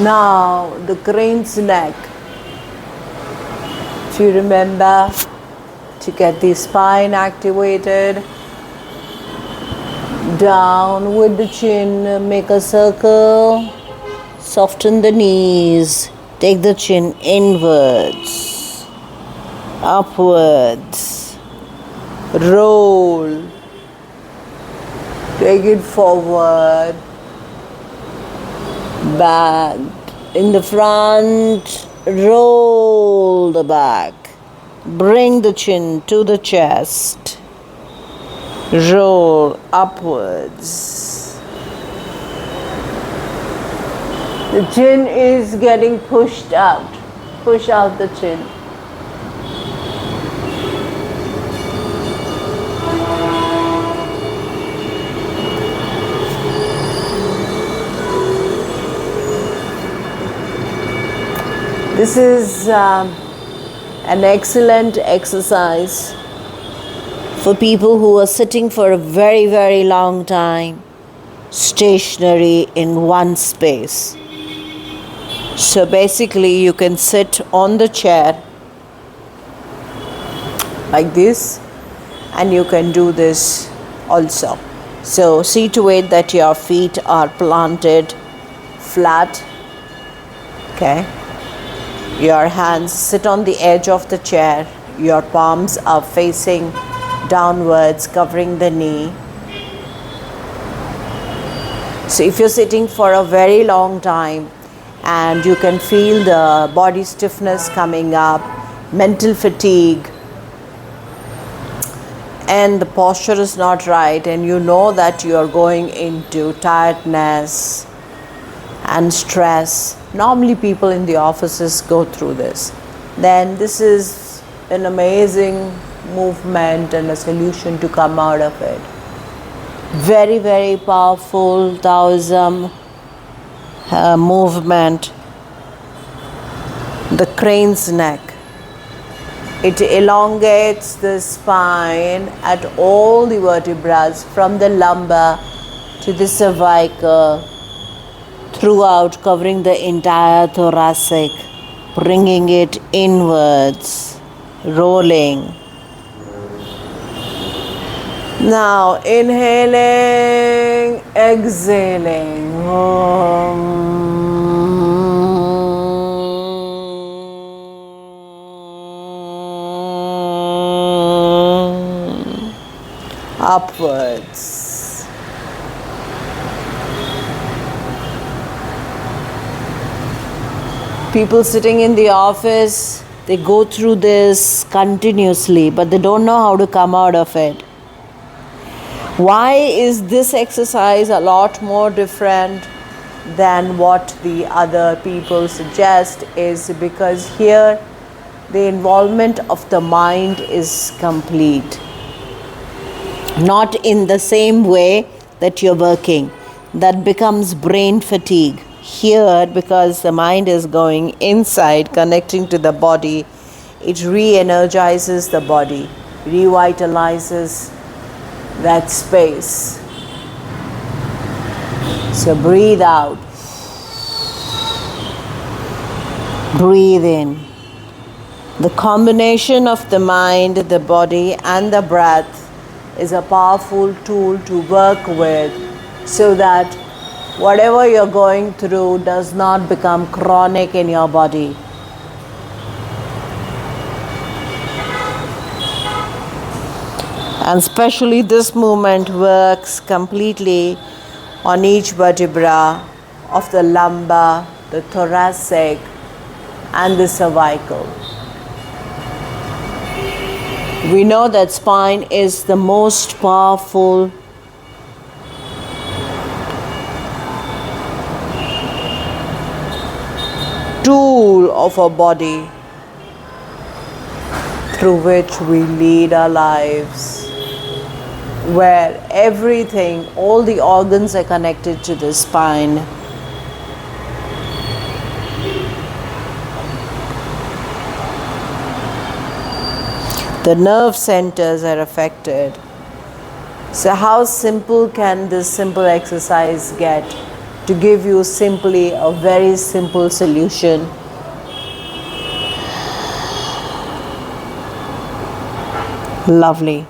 Now the crane's neck. If you remember, to get the spine activated, down with the chin, make a circle, soften the knees, take the chin inwards, upwards, roll, take it forward, back, in the front, roll the back, bring the chin to the chest, roll upwards. The chin is getting pushed out. Push out the chin. This is an excellent exercise for people who are sitting for a very, very long time, stationary in one space. So basically you can sit on the chair like this, and you can do this also. So see to it that your feet are planted flat. Okay. Your hands sit on the edge of the chair. Your palms are facing downwards, covering the knee. So if you're sitting for a very long time and you can feel the body stiffness coming up, mental fatigue, and the posture is not right, and you know that you are going into tiredness and stress. Normally people in the offices go through this. Then this is an amazing movement and a solution to come out of it. Very, very powerful Taoism movement. The crane's neck. It elongates the spine at all the vertebrae, from the lumbar to the cervical, throughout, covering the entire thoracic, bringing it inwards, rolling. Now inhaling, exhaling. Upwards. People sitting in the office, they go through this continuously, but they don't know how to come out of it. Why is this exercise a lot more different than what the other people suggest? Is because here the involvement of the mind is complete. Not in the same way that you're working. That becomes brain fatigue. Here, because the mind is going inside, connecting to the body, it re-energizes the body, revitalizes that space. So breathe out. Breathe in. The combination of the mind, the body, and the breath is a powerful tool to work with, so that whatever you're going through does not become chronic in your body. And especially this movement works completely on each vertebra of the lumbar, the thoracic, and the cervical. We know that spine is the most powerful tool of our body through which we lead our lives, where everything, all the organs are connected to the spine. The nerve centers are affected. So how simple can this simple exercise get? to give you simply a very simple solution. Lovely.